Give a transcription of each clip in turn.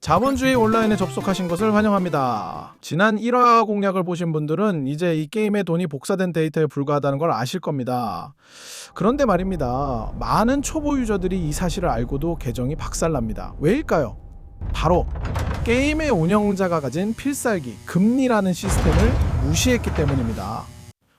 자본주의 온라인에 접속하신 것을 환영합니다. 지난 1화 공략을 보신 분들은 이제 이 게임의 돈이 복사된 데이터에 불과하다는 걸 아실 겁니다. 그런데 말입니다. 많은 초보 유저들이 이 사실을 알고도 계정이 박살납니다. 왜일까요? 바로 게임의 운영자가 가진 필살기, 금리라는 시스템을 무시했기 때문입니다.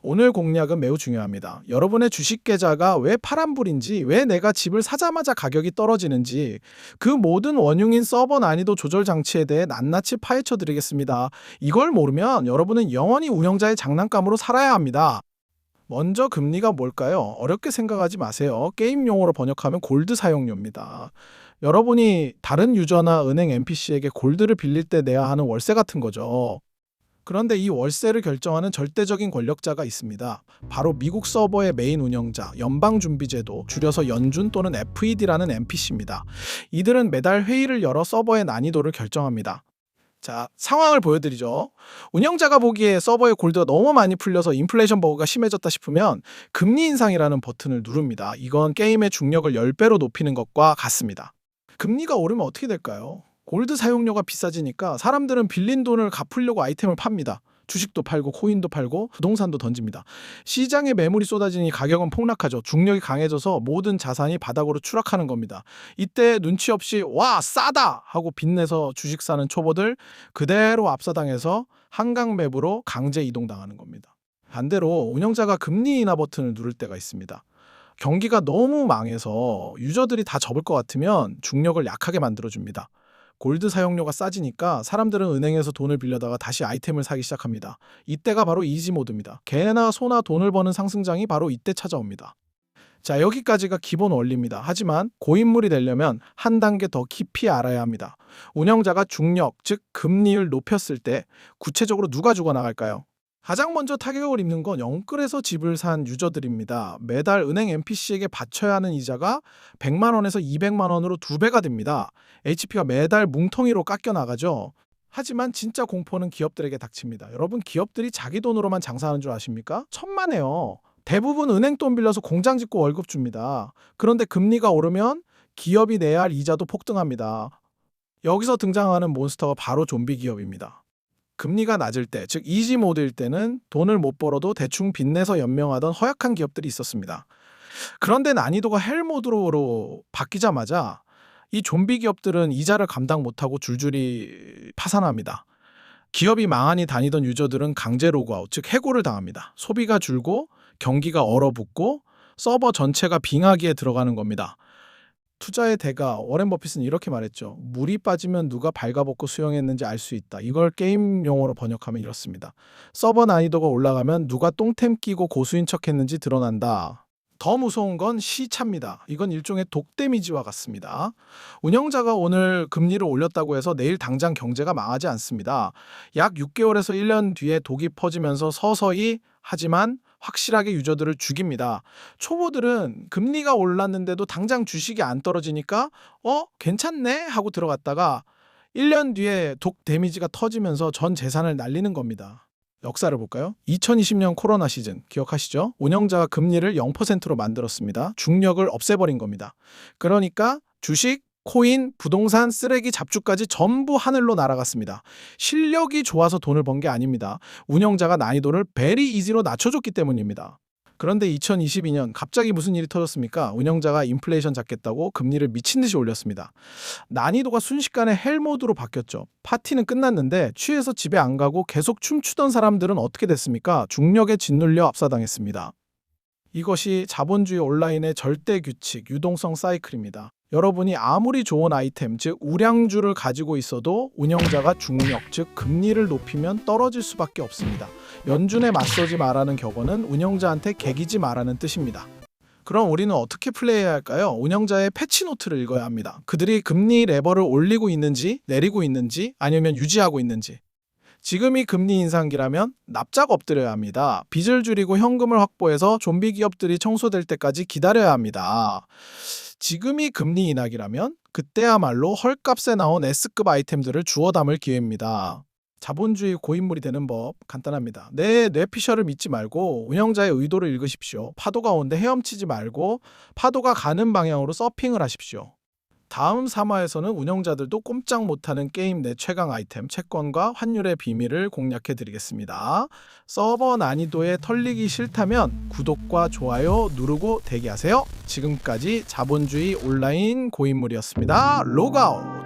오늘 공략은 매우 중요합니다. 여러분의 주식 계좌가 왜 파란불인지, 왜 내가 집을 사자마자 가격이 떨어지는지, 그 모든 원흉인 서버 난이도 조절 장치에 대해 낱낱이 파헤쳐 드리겠습니다. 이걸 모르면 여러분은 영원히 운영자의 장난감으로 살아야 합니다. 먼저 금리가 뭘까요? 어렵게 생각하지 마세요. 게임 용어로 번역하면 골드 사용료입니다. 여러분이 다른 유저나 은행 NPC에게 골드를 빌릴 때 내야 하는 월세 같은 거죠. 그런데 이 월세를 결정하는 절대적인 권력자가 있습니다. 바로 미국 서버의 메인 운영자, 연방준비제도, 줄여서 연준 또는 FED라는 NPC입니다. 이들은 매달 회의를 열어 서버의 난이도를 결정합니다. 자, 상황을 보여드리죠. 운영자가 보기에 서버의 골드가 너무 많이 풀려서 인플레이션 버그가 심해졌다 싶으면 금리 인상이라는 버튼을 누릅니다. 이건 게임의 중력을 10배로 높이는 것과 같습니다. 금리가 오르면 어떻게 될까요? 골드 사용료가 비싸지니까 사람들은 빌린 돈을 갚으려고 아이템을 팝니다. 주식도 팔고 코인도 팔고 부동산도 던집니다. 시장에 매물이 쏟아지니 가격은 폭락하죠. 중력이 강해져서 모든 자산이 바닥으로 추락하는 겁니다. 이때 눈치 없이 와 싸다 하고 빚내서 주식 사는 초보들 그대로 압사당해서 한강 맵으로 강제 이동당하는 겁니다. 반대로 운영자가 금리 인하 버튼을 누를 때가 있습니다. 경기가 너무 망해서 유저들이 다 접을 것 같으면 중력을 약하게 만들어줍니다. 골드 사용료가 싸지니까 사람들은 은행에서 돈을 빌려다가 다시 아이템을 사기 시작합니다. 이때가 바로 이지 모드입니다. 개나 소나 돈을 버는 상승장이 바로 이때 찾아옵니다. 자, 여기까지가 기본 원리입니다. 하지만 고인물이 되려면 한 단계 더 깊이 알아야 합니다. 운영자가 중력, 즉 금리를 높였을 때 구체적으로 누가 죽어나갈까요? 가장 먼저 타격을 입는 건 영끌에서 집을 산 유저들입니다. 매달 은행 NPC에게 바쳐야 하는 이자가 100만 원에서 200만 원으로 2배가 됩니다. HP가 매달 뭉텅이로 깎여 나가죠. 하지만 진짜 공포는 기업들에게 닥칩니다. 여러분, 기업들이 자기 돈으로만 장사하는 줄 아십니까? 천만에요. 대부분 은행 돈 빌려서 공장 짓고 월급 줍니다. 그런데 금리가 오르면 기업이 내야 할 이자도 폭등합니다. 여기서 등장하는 몬스터가 바로 좀비 기업입니다. 금리가 낮을 때, 즉 이지 모드일 때는 돈을 못 벌어도 대충 빚내서 연명하던 허약한 기업들이 있었습니다. 그런데 난이도가 헬 모드로 바뀌자마자 이 좀비 기업들은 이자를 감당 못하고 줄줄이 파산합니다. 기업이 망하니 다니던 유저들은 강제 로그아웃, 즉 해고를 당합니다. 소비가 줄고 경기가 얼어붙고 서버 전체가 빙하기에 들어가는 겁니다. 투자의 대가 워렌 버핏은 이렇게 말했죠. 물이 빠지면 누가 발가벗고 수영했는지 알 수 있다. 이걸 게임 용어로 번역하면 이렇습니다. 서버 난이도가 올라가면 누가 똥템 끼고 고수인 척했는지 드러난다. 더 무서운 건 시차입니다. 이건 일종의 독 데미지와 같습니다. 운영자가 오늘 금리를 올렸다고 해서 내일 당장 경제가 망하지 않습니다. 약 6개월에서 1년 뒤에 독이 퍼지면서 서서히 하지만 확실하게 유저들을 죽입니다. 초보들은 금리가 올랐는데도 당장 주식이 안 떨어지니까 괜찮네 하고 들어갔다가 1년 뒤에 독 데미지가 터지면서 전 재산을 날리는 겁니다. 역사를 볼까요? 2020년 코로나 시즌 기억하시죠? 운영자가 금리를 0%로 만들었습니다. 중력을 없애버린 겁니다. 그러니까 주식, 코인, 부동산, 쓰레기, 잡주까지 전부 하늘로 날아갔습니다. 실력이 좋아서 돈을 번 게 아닙니다. 운영자가 난이도를 베리 이지로 낮춰줬기 때문입니다. 그런데 2022년 갑자기 무슨 일이 터졌습니까? 운영자가 인플레이션 잡겠다고 금리를 미친 듯이 올렸습니다. 난이도가 순식간에 헬 모드로 바뀌었죠. 파티는 끝났는데 취해서 집에 안 가고 계속 춤추던 사람들은 어떻게 됐습니까? 중력에 짓눌려 압사당했습니다. 이것이 자본주의 온라인의 절대 규칙, 유동성 사이클입니다. 여러분이 아무리 좋은 아이템, 즉 우량주를 가지고 있어도 운영자가 중력, 즉 금리를 높이면 떨어질 수밖에 없습니다. 연준에 맞서지 말라는 격언은 운영자한테 개기지 말라는 뜻입니다. 그럼 우리는 어떻게 플레이해야 할까요? 운영자의 패치노트를 읽어야 합니다. 그들이 금리 레버를 올리고 있는지, 내리고 있는지, 아니면 유지하고 있는지. 지금이 금리 인상기라면 납작 엎드려야 합니다. 빚을 줄이고 현금을 확보해서 좀비 기업들이 청소될 때까지 기다려야 합니다. 지금이 금리 인하기라면 그때야말로 헐값에 나온 S급 아이템들을 주워 담을 기회입니다. 자본주의 고인물이 되는 법 간단합니다. 내 뇌피셜을 믿지 말고 운영자의 의도를 읽으십시오. 파도가 오는데 헤엄치지 말고 파도가 가는 방향으로 서핑을 하십시오. 다음 3화에서는 운영자들도 꼼짝 못하는 게임 내 최강 아이템 채권과 환율의 비밀을 공략해 드리겠습니다. 서버 난이도에 털리기 싫다면 구독과 좋아요 누르고 대기하세요. 지금까지 자본주의 온라인 고인물이었습니다. 로그아웃!